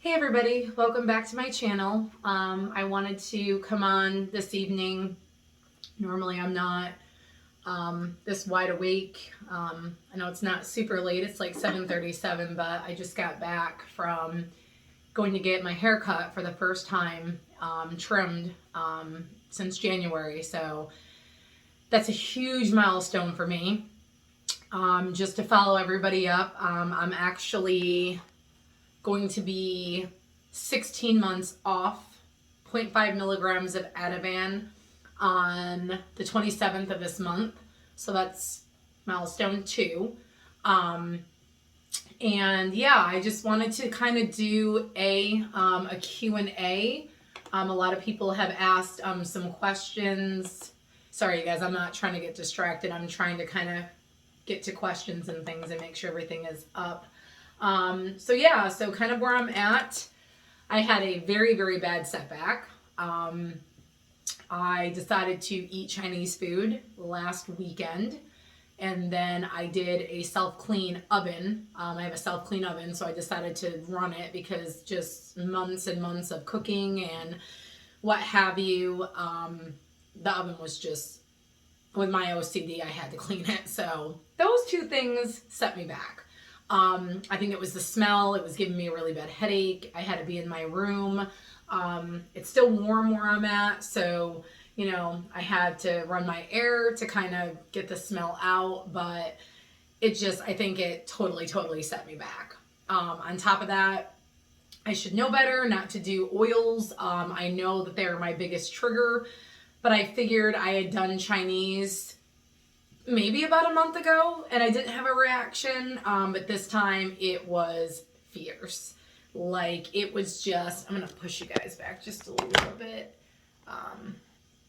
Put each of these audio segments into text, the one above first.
Hey everybody, welcome back to my channel. I wanted to come on this evening. Normally I'm not this wide awake. I know it's not super late, it's like 7:37, but I just got back from going to get my hair cut for the first time, trimmed since January. So that's a huge milestone for me. Just to follow everybody up, I'm actually going to be 16 months off 0.5 milligrams of Ativan on the 27th of this month. So that's milestone 2. And yeah, I just wanted to kind of do a Q&A. A lot of people have asked some questions. Sorry, you guys, I'm not trying to get distracted. I'm trying to kind of get to questions and things and make sure everything is up. So yeah, so kind of where I'm at. I had a very, very bad setback. I decided to eat Chinese food last weekend, and then I did a self-clean oven. I have a self-clean oven, so I decided to run it because just months and months of cooking and what have you, the oven was just, with my OCD, I had to clean it. So those two things set me back. I think it was the smell. It was giving me a really bad headache. I had to be in my room. It's still warm where I'm at, so, you know, I had to run my air to kind of get the smell out, but it just, I think it totally set me back. On top of that, I should know better not to do oils. I know that they're my biggest trigger, but I figured I had done Chinese maybe about a month ago and I didn't have a reaction, but this time it was fierce. Like, it was just, I'm gonna push you guys back just a little bit.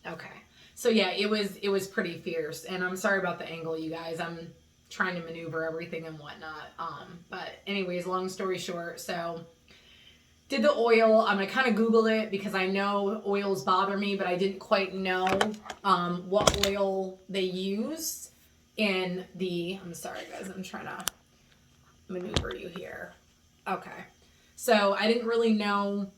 Okay, so yeah, it was pretty fierce, and I'm sorry about the angle, you guys. I'm trying to maneuver everything and whatnot. But anyways, long story short, so did the oil. I kind of Googled it because I know oils bother me, but I didn't quite know what oil they use in the, I'm sorry guys, I'm trying to maneuver you here. Okay. So I didn't really know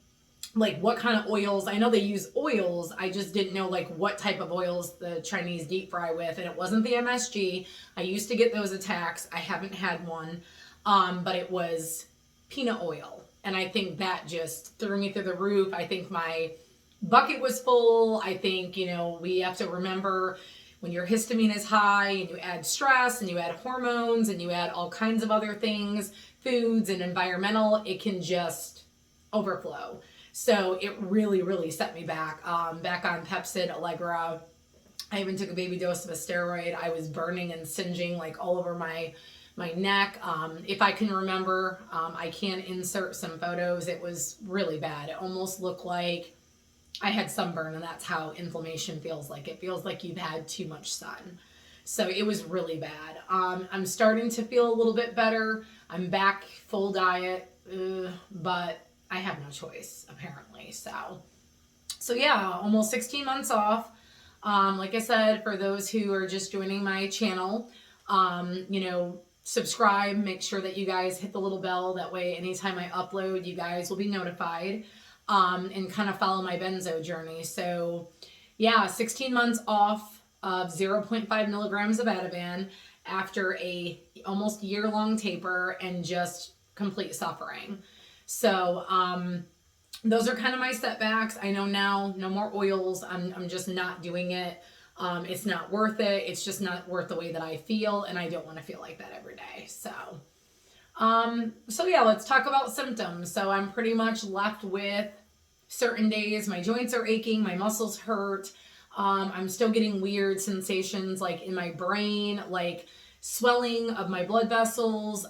like what kind of oils. I know they use oils. I just didn't know like what type of oils the Chinese deep fry with, and it wasn't the MSG. I used to get those attacks. I haven't had one, but it was peanut oil. And I think that just threw me through the roof. I think my bucket was full. I think, you know, we have to remember when your histamine is high and you add stress and you add hormones and you add all kinds of other things, foods and environmental, it can just overflow. So it really set me back. Back on Pepsid, Allegra. I even took a baby dose of a steroid. I was burning and singeing like all over my neck. If I can remember, I can insert some photos. It was really bad. It almost looked like I had sunburn, and that's how inflammation feels like. It feels like you've had too much sun. So it was really bad. I'm starting to feel a little bit better. I'm back full diet, but I have no choice, apparently. So yeah, almost 16 months off. Like I said, for those who are just joining my channel, you know, subscribe, make sure that you guys hit the little bell. That way, anytime I upload, you guys will be notified, and kind of follow my benzo journey. So yeah, 16 months off of 0.5 milligrams of Ativan after a almost year-long taper and just complete suffering. So, those are kind of my setbacks. I know now, no more oils. I'm just not doing it. It's not worth it. It's just not worth the way that I feel, and I don't want to feel like that every day. So yeah, let's talk about symptoms. So I'm pretty much left with certain days my joints are aching, my muscles hurt. I'm still getting weird sensations like in my brain, like swelling of my blood vessels,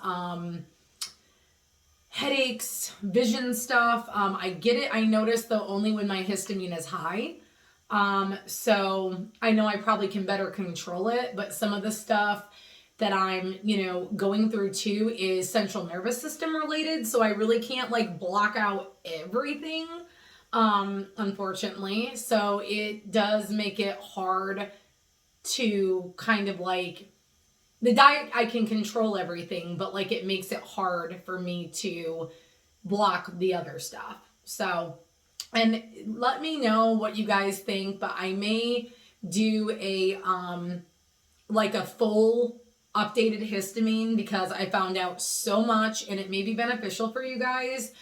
headaches, vision stuff. I get it. I notice though only when my histamine is high. So I know I probably can better control it, but some of the stuff that I'm, you know, going through too is central nervous system related. So I really can't like block out everything, unfortunately. So it does make it hard to kind of like, the diet, I can control everything, but like it makes it hard for me to block the other stuff. So, and let me know what you guys think, but I may do a like a full updated histamine because I found out so much and it may be beneficial for you guys.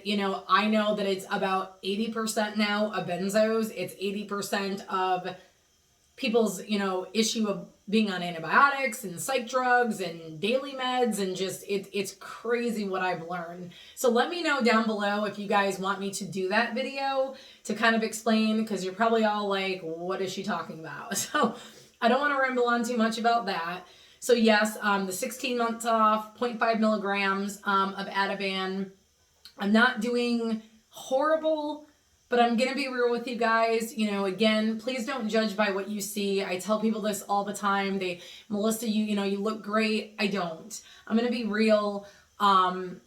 You know, I know that it's about 80% now of benzos. It's 80% of people's, you know, issue of being on antibiotics and psych drugs and daily meds, and just it's crazy what I've learned. So let me know down below if you guys want me to do that video to kind of explain, because you're probably all like, what is she talking about? So I don't want to ramble on too much about that. So yes, the 16 months off, 0.5 milligrams of Ativan. I'm not doing horrible, but I'm going to be real with you guys. You know, again, please don't judge by what you see. I tell people this all the time. Melissa, you know, you look great. I don't. I'm going to be real. I'm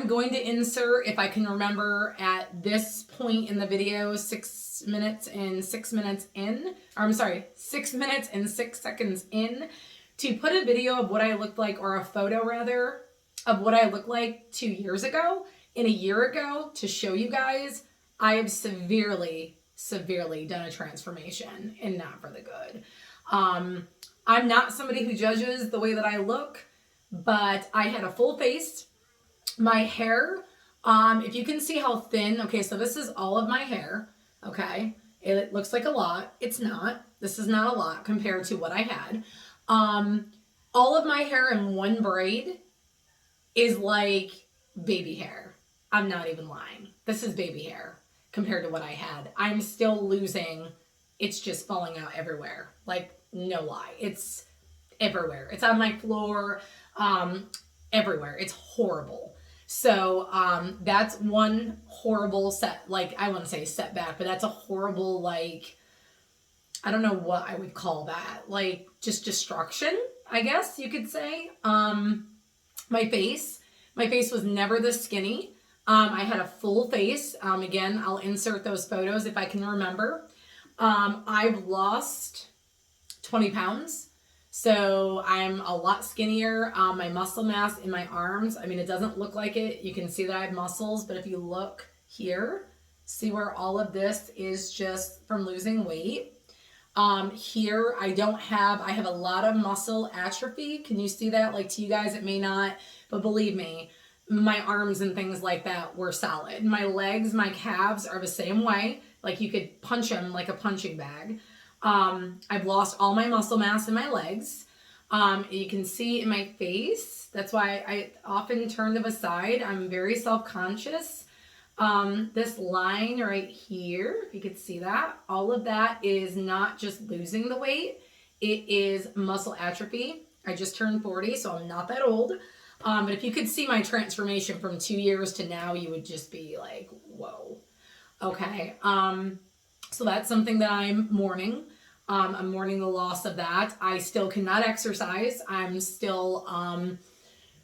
going to insert, if I can remember, at this point in the video, 6 minutes and 6 minutes in, or I'm sorry, 6 minutes and 6 seconds in, to put a video of what I looked like, or a photo rather, of what I looked like 2 years ago and a year ago, to show you guys I have severely done a transformation, and not for the good. I'm not somebody who judges the way that I look, but I had a full face. My hair, if you can see how thin, okay, so this is all of my hair, okay? It looks like a lot. It's not. This is not a lot compared to what I had. All of my hair in one braid is like baby hair. I'm not even lying. This is baby hair compared to what I had. I'm still losing. It's just falling out everywhere. Like, no lie. It's everywhere. It's on my floor, everywhere. It's horrible. So, that's one horrible I wouldn't say setback, but that's a horrible, like, I don't know what I would call that. Like, just destruction, I guess you could say. My face was never this skinny. I had a full face. Again, I'll insert those photos if I can remember. I've lost 20 pounds. So I'm a lot skinnier. My muscle mass in my arms, I mean, it doesn't look like it. You can see that I have muscles, but if you look here, see where all of this is just from losing weight. Here, I have a lot of muscle atrophy. Can you see that? Like, to you guys, it may not, but believe me, my arms and things like that were solid. My legs, my calves are the same way. Like, you could punch them like a punching bag. I've lost all my muscle mass in my legs. You can see in my face. That's why I often turn to the side. I'm very self-conscious. This line right here, if you could see that, all of that is not just losing the weight. It is muscle atrophy. I just turned 40, so I'm not that old. But if you could see my transformation from 2 years to now, you would just be like, whoa. Okay. So that's something that I'm mourning. I'm mourning the loss of that. I still cannot exercise. I'm still,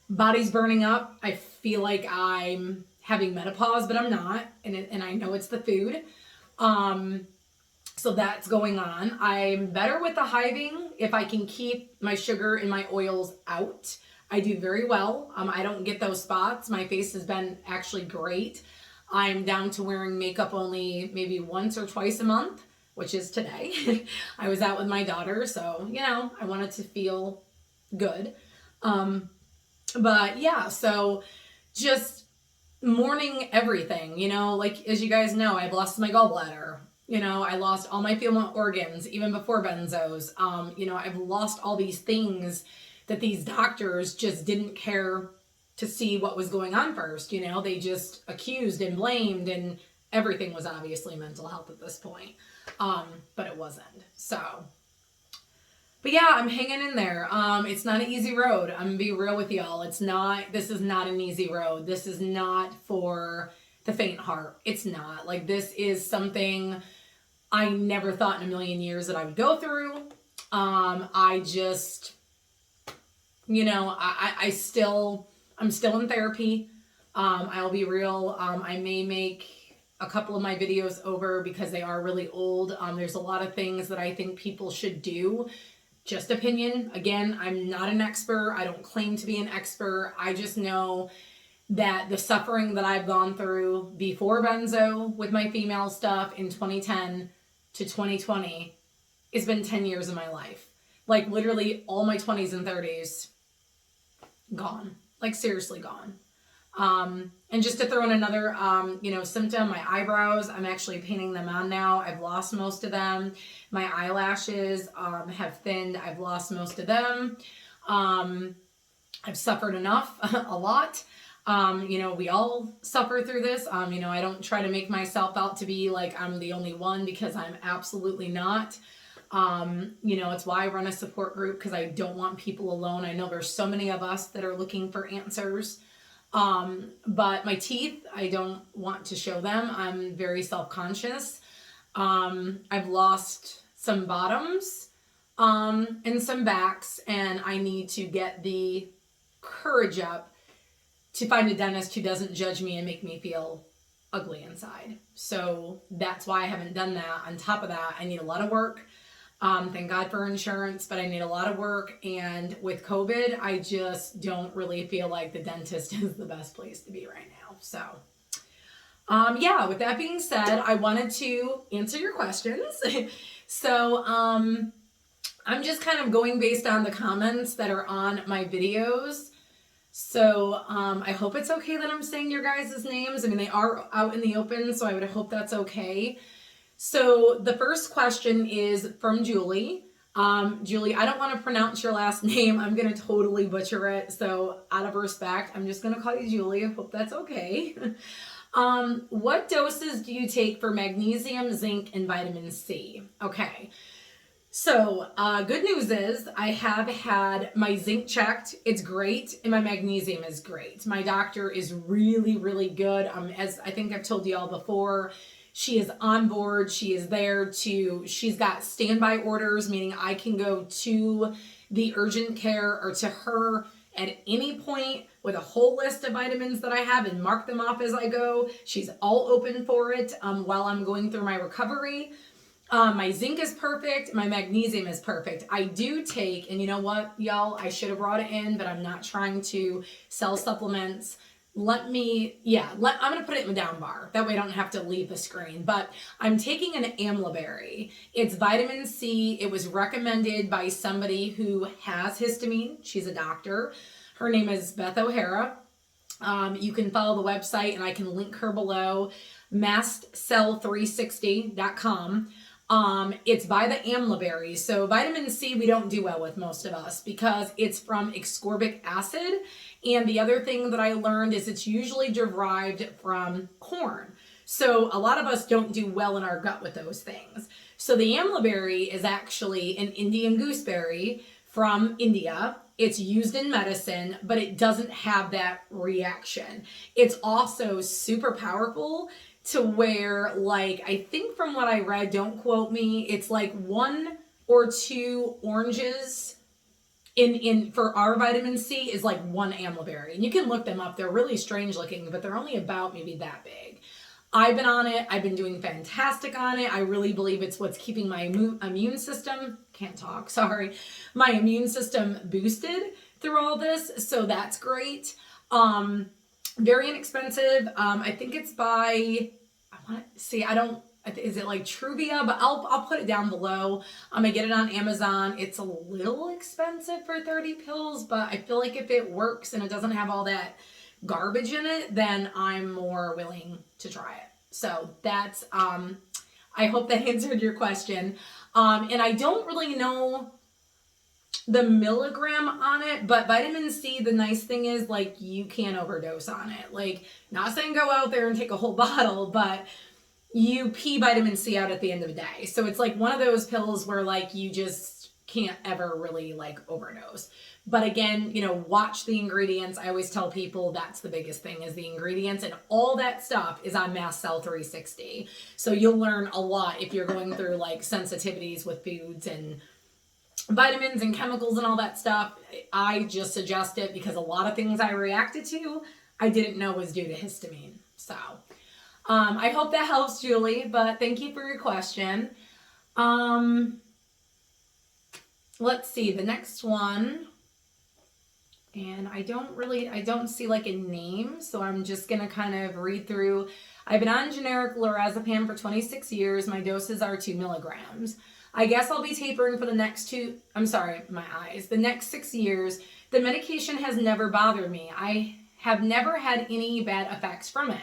body's burning up. I feel like I'm having menopause, but I'm not. And I know it's the food. So that's going on. I'm better with the hiving if I can keep my sugar and my oils out. I do very well. I don't get those spots. My face has been actually great. I'm down to wearing makeup only maybe once or twice a month, which is today. I was out with my daughter, so, you know, I wanted to feel good. But yeah, so just mourning everything, you know, like, as you guys know, I've lost my gallbladder. You know, I lost all my female organs, even before benzos. You know, I've lost all these things that these doctors just didn't care to see what was going on first. You know, they just accused and blamed, and everything was obviously mental health at this point. But it wasn't. So, but yeah, I'm hanging in there. It's not an easy road. I'm gonna be real with y'all. This is not an easy road. This is not for the faint heart. It's not. Like, this is something I never thought in a million years that I would go through. I just, you know, I'm still in therapy. I'll be real. I may make a couple of my videos over because they are really old. There's a lot of things that I think people should do. Just opinion. Again, I'm not an expert. I don't claim to be an expert. I just know that the suffering that I've gone through before benzo with my female stuff in 2010 to 2020, it's been 10 years of my life. Like literally all my 20s and 30s gone. Like seriously gone. And just to throw in another, symptom, my eyebrows, I'm actually painting them on now. I've lost most of them. My eyelashes have thinned. I've lost most of them. I've suffered enough, a lot. We all suffer through this. I don't try to make myself out to be like I'm the only one, because I'm absolutely not. It's why I run a support group, because I don't want people alone. I know there's so many of us that are looking for answers. But my teeth, I don't want to show them. I'm very self-conscious. I've lost some bottoms, and some backs, and I need to get the courage up to find a dentist who doesn't judge me and make me feel ugly inside. So that's why I haven't done that. On top of that, I need a lot of work. Thank God for insurance, but I need a lot of work. And with COVID, I just don't really feel like the dentist is the best place to be right now. So, with that being said, I wanted to answer your questions. So, I'm just kind of going based on the comments that are on my videos. So, I hope it's okay that I'm saying your guys' names. I mean, they are out in the open, so I would hope that's okay. So the first question is from Julie. Julie, I don't want to pronounce your last name. I'm going to totally butcher it. So out of respect, I'm just going to call you Julie. I hope that's okay. What doses do you take for magnesium, zinc, and vitamin C? Okay. So good news is I have had my zinc checked. It's great. And my magnesium is great. My doctor is really, really good. As I think I've told you all before, she is on board. She is there she's got standby orders, meaning I can go to the urgent care or to her at any point with a whole list of vitamins that I have and mark them off as I go. She's all open for it while I'm going through my recovery. My zinc is perfect. My magnesium is perfect. I do take, and you know what, y'all, I should have brought it in, but I'm not trying to sell supplements. I'm going to put it in the down bar. That way I don't have to leave the screen. But I'm taking an amla berry. It's vitamin C. It was recommended by somebody who has histamine. She's a doctor. Her name is Beth O'Hara. You can follow the website, and I can link her below, mastcell360.com. It's by the amla berry. So vitamin C we don't do well with, most of us, because it's from ascorbic acid. And the other thing that I learned is it's usually derived from corn. So a lot of us don't do well in our gut with those things. So the amla berry is actually an Indian gooseberry from India. It's used in medicine, but it doesn't have that reaction. It's also super powerful to where, like, I think from what I read, don't quote me, it's like 1 or 2 oranges in for our vitamin C is like 1 amla berry. And you can look them up. They're really strange looking, but they're only about maybe that big. I've been on it. I've been doing fantastic on it. I really believe it's what's keeping my immune system, my immune system boosted through all this. So that's great. Very inexpensive. I think it's by, is it like Truvia? But I'll put it down below. I get it on Amazon. It's a little expensive for 30 pills, but I feel like if it works and it doesn't have all that garbage in it, then I'm more willing to try it. So that's, I hope that answered your question. And I don't really know the milligram on it, but vitamin C, the nice thing is, like, you can't overdose on it. Like, not saying go out there and take a whole bottle, but you pee vitamin C out at the end of the day. So it's like one of those pills where, like, you just can't ever really, like, overdose. But again, watch the ingredients. I always tell people that's the biggest thing, is the ingredients, and all that stuff is on mastcell360. So you'll learn a lot if you're going through, like, sensitivities with foods and vitamins and chemicals and all that stuff. I just suggest it because a lot of things I reacted to, I didn't know was due to histamine. So I hope that helps, Julie, but thank you for your question. Let's see, the next one And I don't see like a name, so I'm just going to kind of read through. I've been on generic lorazepam for 26 years. My doses are 2 milligrams. I guess I'll be tapering for the next the next 6 years. The medication has never bothered me. I have never had any bad effects from it.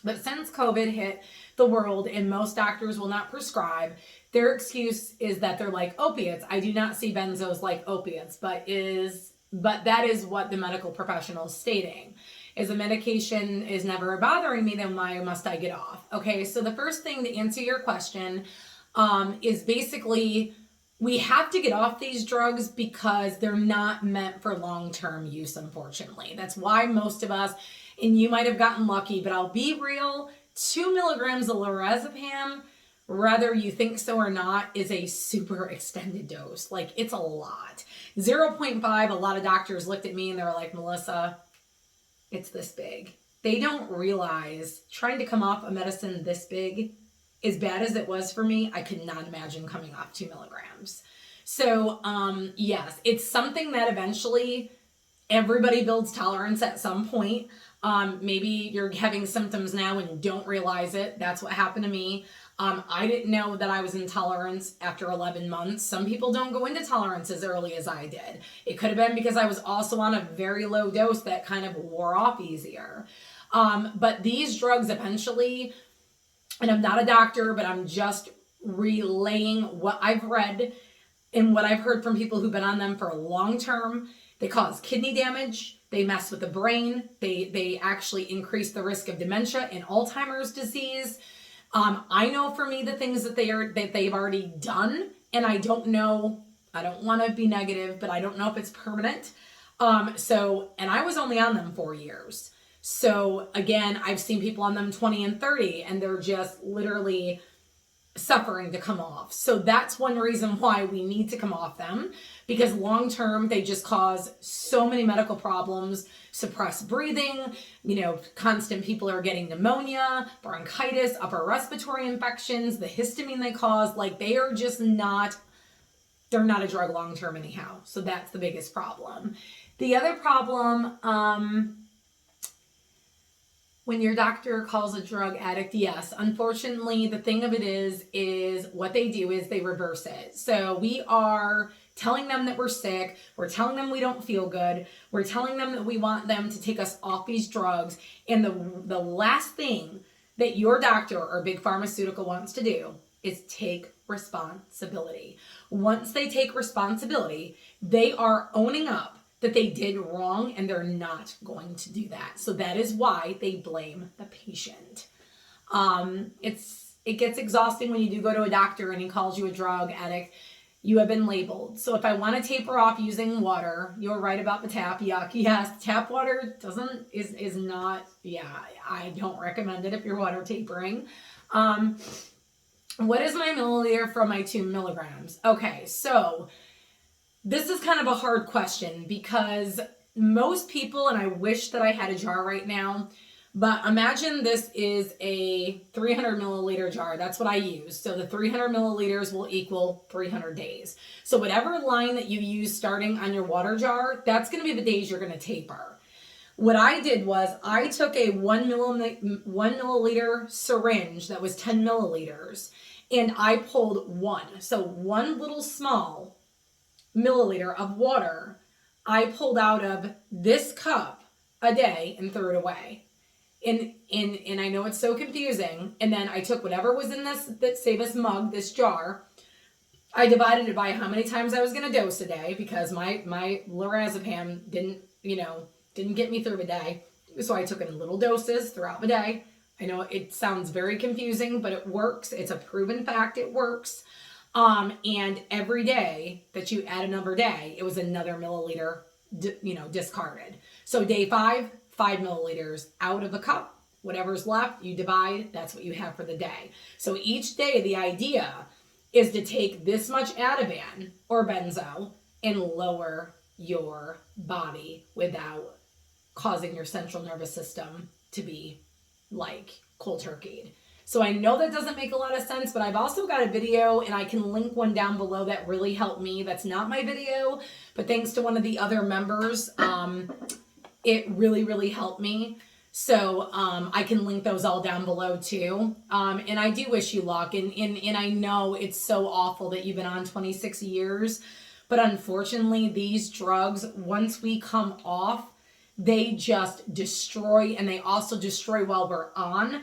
But since COVID hit the world and most doctors will not prescribe, their excuse is that they're like opiates. I do not see benzos like opiates, but that is what the medical professional is stating. Is the medication is never bothering me, then why must I get off? Okay, so the first thing to answer your question is basically we have to get off these drugs because they're not meant for long-term use, unfortunately. That's why most of us, and you might have gotten lucky, but I'll be real, 2 milligrams of lorazepam, whether you think so or not, is a super extended dose. Like, it's a lot. 0.5, a lot of doctors looked at me and they were like, Melissa, it's this big. They don't realize trying to come off a medicine this big, as bad as it was for me, I could not imagine coming off 2 milligrams. So, yes, it's something that eventually everybody builds tolerance at some point. Maybe you're having symptoms now and don't realize it. That's what happened to me. I didn't know that I was in tolerance after 11 months. Some people don't go into tolerance as early as I did. It could have been because I was also on a very low dose that kind of wore off easier. But these drugs eventually, and I'm not a doctor, but I'm just relaying what I've read and what I've heard from people who've been on them for long term. They cause kidney damage. They mess with the brain. They actually increase the risk of dementia and Alzheimer's disease. I know for me the things that they've already done, and I don't know. I don't want to be negative, but I don't know if it's permanent. And I was only on them 4 years. So again, I've seen people on them 20 and 30, and they're just literally suffering to come off. So that's one reason why we need to come off them, because long term they just cause so many medical problems, suppressed breathing, constant people are getting pneumonia, bronchitis, upper respiratory infections, the histamine they cause, like they are just not, they're not a drug long term anyhow. So that's the biggest problem. The other problem, when your doctor calls a drug addict, yes, unfortunately, the thing of it is what they do is they reverse it. So we are telling them that we're sick. We're telling them we don't feel good. We're telling them that we want them to take us off these drugs. And the last thing that your doctor or big pharmaceutical wants to do is take responsibility. Once they take responsibility, they are owning up that they did wrong, and they're not going to do that. So that is why they blame the patient. It gets exhausting when you do go to a doctor and he calls you a drug addict. You have been labeled. So if I want to taper off using water, you're right about the tap. Yuck. Yes, tap water is not, I don't recommend it if you're water tapering. What is my milliliter from my 2 milligrams? Okay, so this is kind of a hard question because most people, and I wish that I had a jar right now, but imagine this is a 300 milliliter jar. That's what I use. So the 300 milliliters will equal 300 days. So whatever line that you use starting on your water jar, that's going to be the days you're going to taper. What I did was I took a 1 milliliter syringe that was 10 milliliters, and I pulled one. So one little small milliliter of water I pulled out of this cup a day and threw it away. And I know it's so confusing. And then I took whatever was in this mug, this jar. I divided it by how many times I was going to dose a day, because my lorazepam didn't get me through a day. So I took it in little doses throughout the day. I know it sounds very confusing, but it works. It's a proven fact. It works. And every day that you add another day, it was another milliliter, discarded. So day 5 milliliters out of a cup. Whatever's left, you divide. That's what you have for the day. So each day, the idea is to take this much Ativan or benzo and lower your body without causing your central nervous system to be like cold turkeyed. So I know that doesn't make a lot of sense, but I've also got a video, and I can link one down below that really helped me. That's not my video, but thanks to one of the other members, it really, really helped me. So I can link those all down below too. And I do wish you luck. And I know it's so awful that you've been on 26 years. But unfortunately, these drugs, once we come off, they just destroy, and they also destroy while we're on.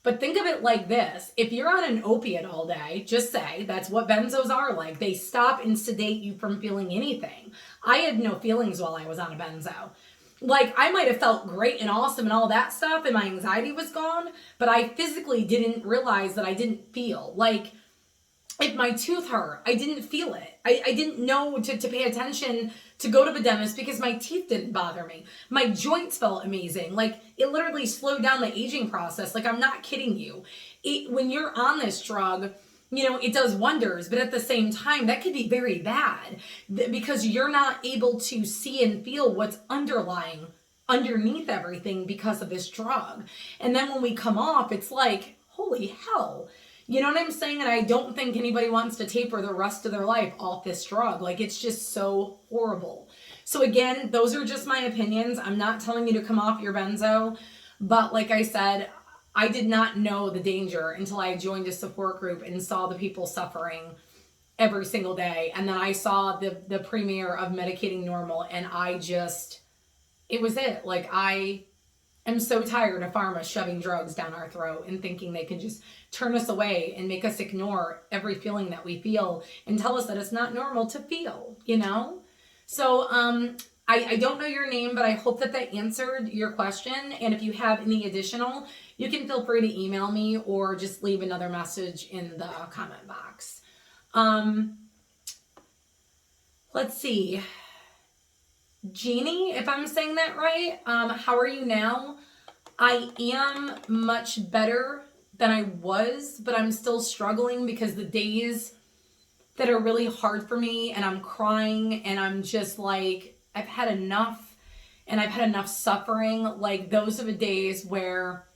But think of it like this. If you're on an opiate all day, just say that's what benzos are like. They stop and sedate you from feeling anything. I had no feelings while I was on a benzo. Like, I might have felt great and awesome and all that stuff, and my anxiety was gone, but I physically didn't realize that I didn't feel. Like, if my tooth hurt, I didn't feel it. I didn't know to pay attention to go to the dentist because my teeth didn't bother me. My joints felt amazing. Like, it literally slowed down the aging process. Like, I'm not kidding you. When you're on this drug, you know, it does wonders, but at the same time, that could be very bad because you're not able to see and feel what's underneath everything because of this drug. And then when we come off, it's like, holy hell. You know what I'm saying? And I don't think anybody wants to taper the rest of their life off this drug. Like, it's just so horrible. So again, those are just my opinions. I'm not telling you to come off your benzo, but like I said, I did not know the danger until I joined a support group and saw the people suffering every single day. And then I saw the premiere of Medicating Normal, and it was it. Like, I am so tired of pharma shoving drugs down our throat and thinking they can just turn us away and make us ignore every feeling that we feel and tell us that it's not normal to feel, you know? So, I don't know your name, but I hope that answered your question. And if you have any additional, you can feel free to email me or just leave another message in the comment box. Let's see. Jeannie, if I'm saying that right, how are you now? I am much better than I was, but I'm still struggling because the days that are really hard for me and I'm crying and I'm just like, I've had enough and I've had enough suffering. Like, those are the days where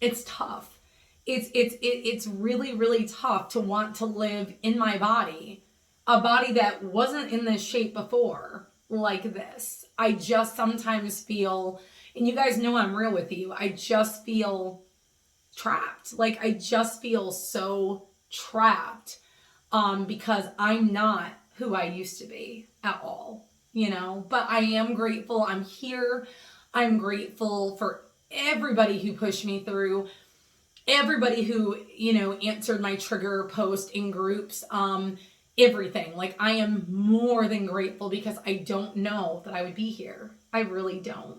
it's tough. It's really, really tough to want to live in my body, a body that wasn't in this shape before, like this. I just sometimes feel, and you guys know I'm real with you, I just feel trapped. Like, I just feel so trapped because I'm not who I used to be at all, you know? But I am grateful I'm here. I'm grateful for everybody who pushed me through, everybody who, you know, answered my trigger post in groups, everything. Like, I am more than grateful because I don't know that I would be here. I really don't.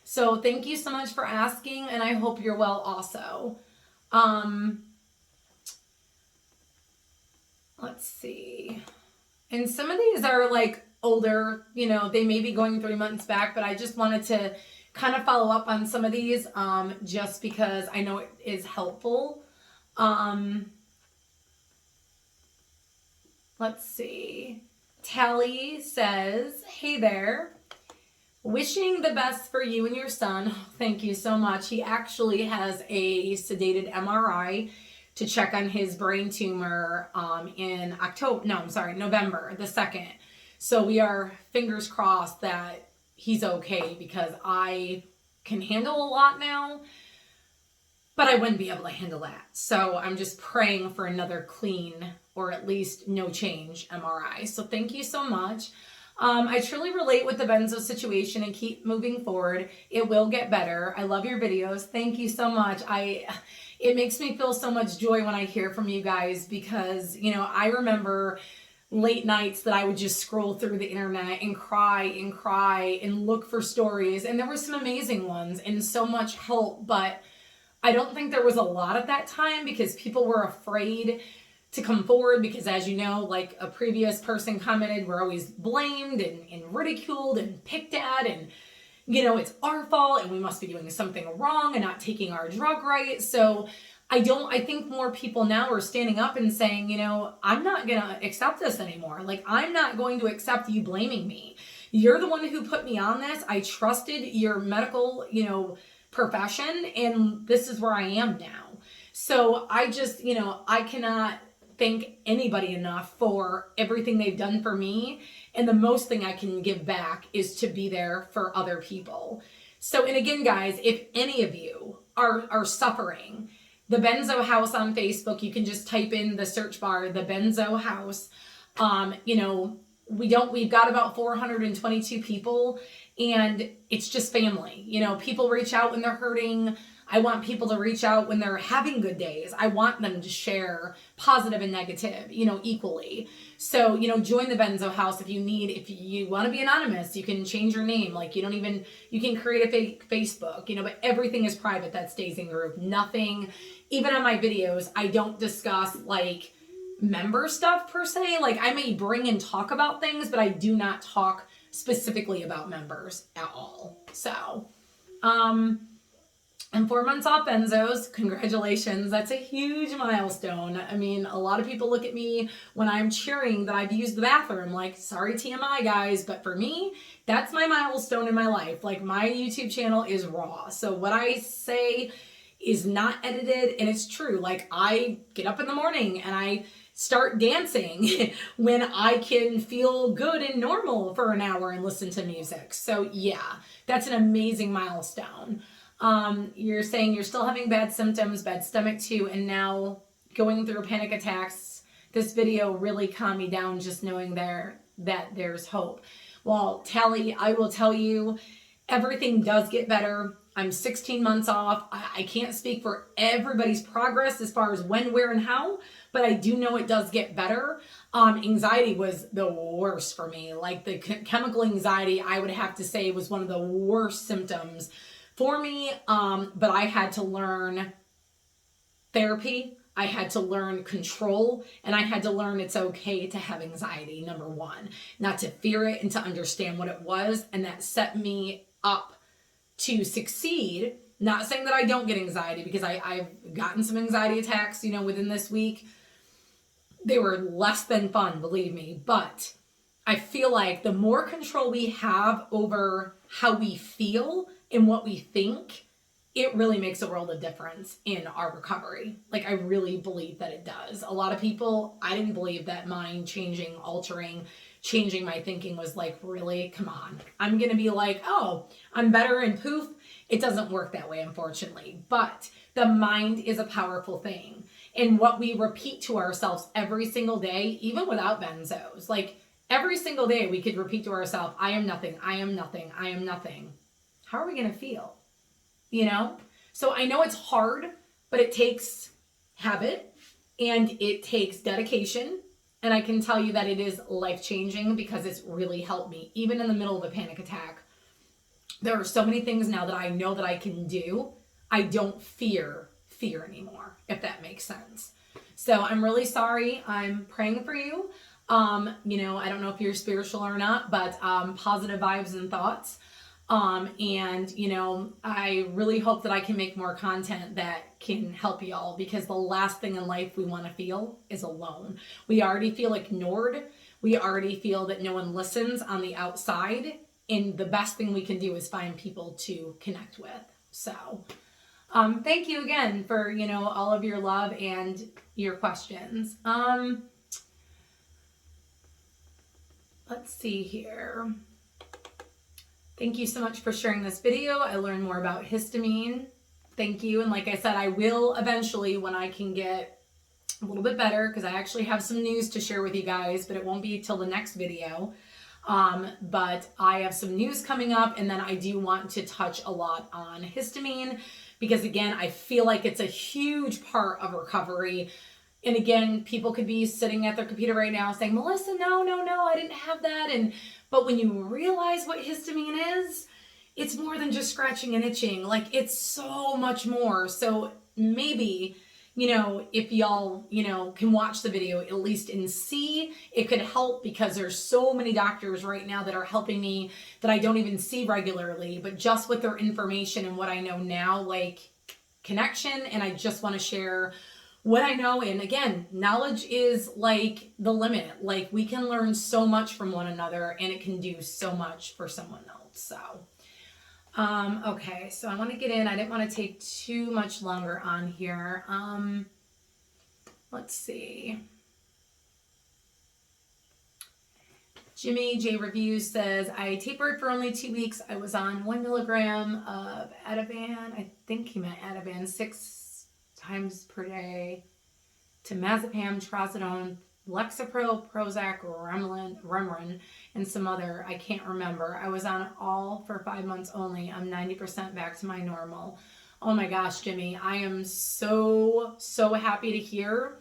So thank you so much for asking, and I hope you're well also. Let's see. And some of these are like older, you know, they may be going 3 months back, but I just wanted to kind of follow up on some of these just because I know it is helpful. Let's see. Tally says, hey there. Wishing the best for you and your son. Thank you so much. He actually has a sedated MRI to check on his brain tumor in November the 2nd. So we are fingers crossed that he's okay because I can handle a lot now, but I wouldn't be able to handle that. So I'm just praying for another clean or at least no change MRI. So thank you so much. I truly relate with the benzo situation and keep moving forward. It will get better. I love your videos. Thank you so much. It makes me feel so much joy when I hear from you guys because, you know, I remember late nights that I would just scroll through the internet and cry and look for stories. And there were some amazing ones and so much help, but I don't think there was a lot at that time because people were afraid to come forward because, as you know, like a previous person commented, we're always blamed and ridiculed and picked at, and, you know, it's our fault and we must be doing something wrong and not taking our drug right. So I think more people now are standing up and saying, you know, I'm not going to accept this anymore. Like, I'm not going to accept you blaming me. You're the one who put me on this. I trusted your medical, you know, profession, and this is where I am now. So I just, I cannot thank anybody enough for everything they've done for me. And the most thing I can give back is to be there for other people. So, and again, guys, if any of you are suffering, the Benzo House on Facebook, you can just type in the search bar, the Benzo House. We've got about 422 people, and it's just family. People reach out when they're hurting. I want people to reach out when they're having good days. I want them to share positive and negative, equally. So, join the Benzo House if you want to be anonymous, you can change your name. Like, you can create a fake Facebook, but everything is private that stays in group. Nothing, even on my videos, I don't discuss like member stuff per se. Like, I may bring and talk about things, but I do not talk specifically about members at all. So, and 4 months off benzos, congratulations. That's a huge milestone. I mean, a lot of people look at me when I'm cheering that I've used the bathroom, like, sorry TMI guys, but for me, that's my milestone in my life. Like, my YouTube channel is raw. So what I say is not edited, and it's true. Like, I get up in the morning and I start dancing when I can feel good and normal for an hour and listen to music. So yeah, that's an amazing milestone. You're saying you're still having bad symptoms, bad stomach too, and now going through panic attacks. This video really calmed me down just knowing that there's hope. Well, Tally, I will tell you, everything does get better. I'm 16 months off. I can't speak for everybody's progress as far as when, where, and how, but I do know it does get better. Anxiety was the worst for me. Like, the chemical anxiety, I would have to say, was one of the worst symptoms for me, but I had to learn therapy. I had to learn control, and I had to learn it's okay to have anxiety, number one, not to fear it and to understand what it was. And that set me up to succeed. Not saying that I don't get anxiety, because I've gotten some anxiety attacks, within this week. They were less than fun, believe me, but I feel like the more control we have over how we feel and what we think, it really makes a world of difference in our recovery. Like, I really believe that it does. A lot of people, I didn't believe that mind changing, altering, changing my thinking was like, really? Come on. I'm going to be like, oh, I'm better, and poof. It doesn't work that way, unfortunately. But the mind is a powerful thing. And what we repeat to ourselves every single day, even without benzos, like every single day we could repeat to ourselves, I am nothing, I am nothing, I am nothing. How are we going to feel? So I know it's hard, but it takes habit and it takes dedication. And I can tell you that it is life-changing, because it's really helped me, even in the middle of a panic attack. There are so many things now that I know that I can do. I don't fear anymore, if that makes sense. So I'm really sorry. I'm praying for you. I don't know if you're spiritual or not, but positive vibes and thoughts. I really hope that I can make more content that can help y'all, because the last thing in life we want to feel is alone. We already feel ignored. We already feel that no one listens on the outside. And the best thing we can do is find people to connect with. So, thank you again for, all of your love and your questions. Let's see here. Thank you so much for sharing this video. I learned more about histamine. Thank you. And like I said, I will eventually, when I can get a little bit better, because I actually have some news to share with you guys, but it won't be till the next video. But I have some news coming up, and then I do want to touch a lot on histamine, because again, I feel like it's a huge part of recovery. And again, people could be sitting at their computer right now saying, Melissa, no, I didn't have that. But when you realize what histamine is, it's more than just scratching and itching. Like, it's so much more. So maybe, if y'all, can watch the video at least and see, it could help, because there's so many doctors right now that are helping me that I don't even see regularly, but just with their information and what I know now, like, connection. And I just want to share what I know. And again, knowledge is like the limit. Like, we can learn so much from one another, and it can do so much for someone else. So, Okay, so I want to get in. I didn't want to take too much longer on here. Let's see. Jimmy J Reviews says, I tapered for only 2 weeks. I was on 1 milligram of Ativan. I think he meant Ativan 6 times per day. Temazepam, trazodone, Lexapro, Prozac, Remeron, and some other, I can't remember. I was on it all for 5 months only. I'm 90% back to my normal. Oh my gosh, Jimmy, I am so happy to hear.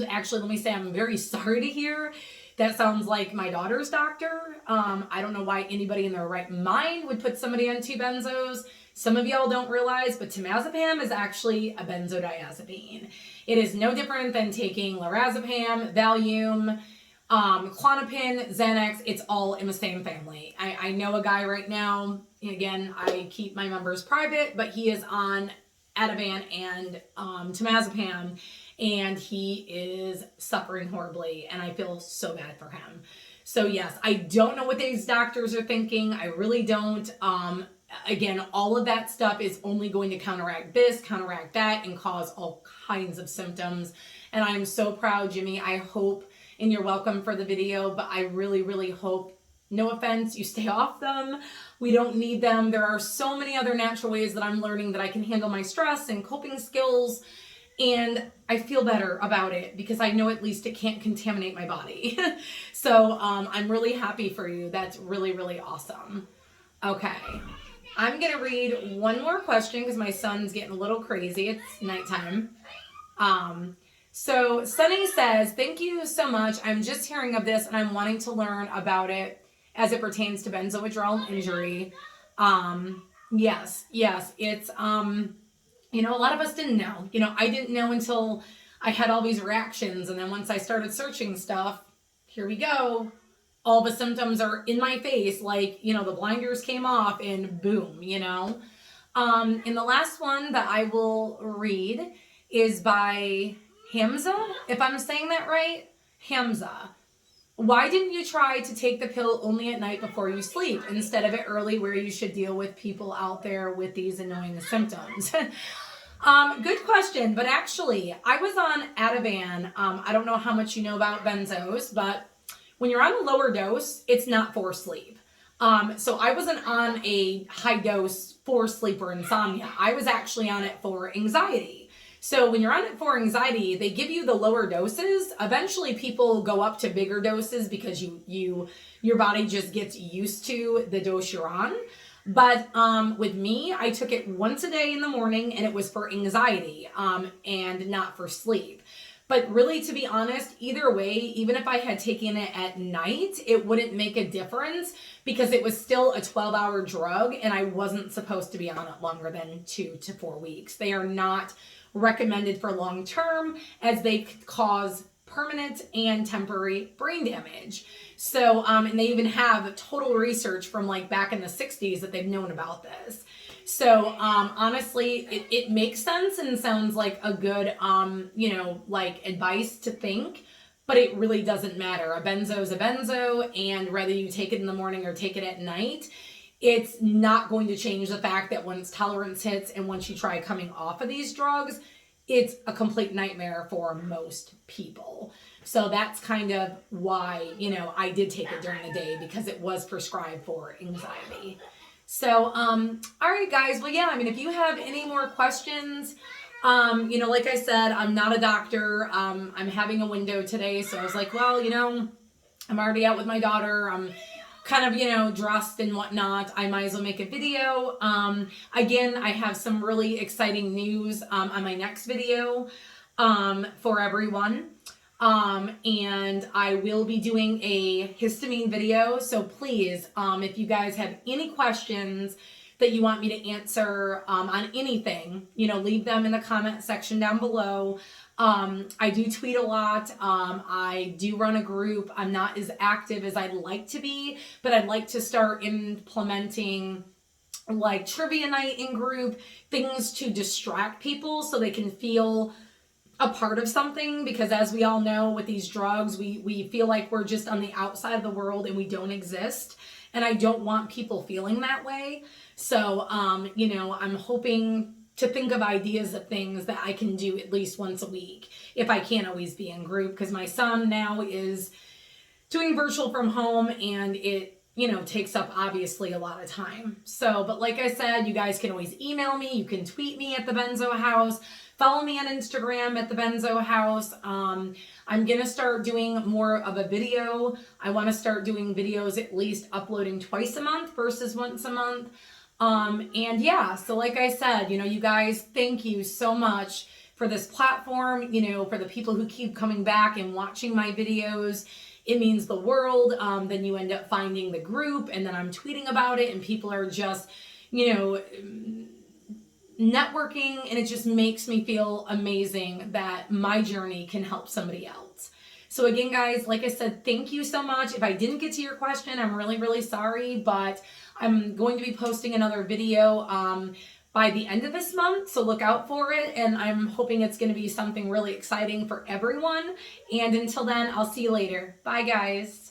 Actually, let me say I'm very sorry to hear. That sounds like my daughter's doctor. I don't know why anybody in their right mind would put somebody on 2 benzos. Some of y'all don't realize, but temazepam is actually a benzodiazepine. It is no different than taking lorazepam, Valium, Klonopin, Xanax. It's all in the same family. I know a guy right now, again, I keep my numbers private, but he is on Ativan and temazepam, and he is suffering horribly, and I feel so bad for him. So yes, I don't know what these doctors are thinking. I really don't. Again, all of that stuff is only going to counteract this, counteract that, and cause all kinds of symptoms. And I am so proud, Jimmy. I hope, and you're welcome for the video, but I really hope, no offense, you stay off them. We don't need them. There are so many other natural ways that I'm learning that I can handle my stress and coping skills. And I feel better about it because I know at least it can't contaminate my body. So I'm really happy for you. That's really awesome. Okay. I'm going to read one more question because my son's getting a little crazy. It's nighttime. So Sunny says, thank you so much. I'm just hearing of this and I'm wanting to learn about it as it pertains to benzo withdrawal injury. Yes, it's, you know, a lot of us didn't know. You know, I didn't know until I had all these reactions. And then once I started searching stuff, here we go. All the symptoms are in my face, like, you know, the blinders came off and boom, you know. And the last one that I will read is by Hamza, if I'm saying that right. Hamza. Why didn't you try to take the pill only at night before you sleep instead of it early where you should deal with people out there with these annoying symptoms? Good question, but actually I was on Ativan. I don't know how much you know about benzos, but when you're on a lower dose, it's not for sleep. So I wasn't on a high dose for sleep or insomnia. I was actually on it for anxiety. So when you're on it for anxiety, they give you the lower doses. Eventually people go up to bigger doses because your body just gets used to the dose you're on. But with me, I took it once a day in the morning and it was for anxiety and not for sleep. But really, to be honest, either way, even if I had taken it at night, it wouldn't make a difference because it was still a 12-hour drug and I wasn't supposed to be on it longer than 2 to 4 weeks. They are not recommended for long term as they cause permanent and temporary brain damage. So, and they even have total research from like back in the 60s that they've known about this. So, honestly, it makes sense and sounds like a good, you know, like advice to think, but it really doesn't matter. A benzo is a benzo, and whether you take it in the morning or take it at night, it's not going to change the fact that once tolerance hits and once you try coming off of these drugs, it's a complete nightmare for most people. So that's kind of why, you know, I did take it during the day because it was prescribed for anxiety. So, all right, guys. Well, yeah, I mean, if you have any more questions, you know, like I said, I'm not a doctor. I'm having a window today. So I was like, well, you know, I'm already out with my daughter. I'm kind of, you know, dressed and whatnot. I might as well make a video. Again, I have some really exciting news on my next video for everyone. And I will be doing a histamine video. So please, if you guys have any questions that you want me to answer on anything, you know, leave them in the comment section down below. I do tweet a lot. I do run a group. I'm not as active as I'd like to be, but I'd like to start implementing like trivia night in group, things to distract people so they can feel a part of something, because as we all know with these drugs, we feel like we're just on the outside of the world and we don't exist. And I don't want people feeling that way. So, you know, I'm hoping to think of ideas of things that I can do at least once a week if I can't always be in group, because my son now is doing virtual from home and it, you know, takes up obviously a lot of time. So, but like I said, you guys can always email me. You can tweet me at the Benzo House. Follow me on Instagram at the Benzo House. I'm going to start doing more of a video. I want to start doing videos at least uploading twice a month versus once a month. And yeah, so like I said, you know, you guys, thank you so much for this platform, you know, for the people who keep coming back and watching my videos. It means the world. Then you end up finding the group, and then I'm tweeting about it, and people are just, you know, networking, and it just makes me feel amazing that my journey can help somebody else. So again, guys, like I said, thank you so much. If I didn't get to your question, I'm really, really sorry, but I'm going to be posting another video by the end of this month, so look out for it, and I'm hoping it's going to be something really exciting for everyone. And until then, I'll see you later. Bye, guys.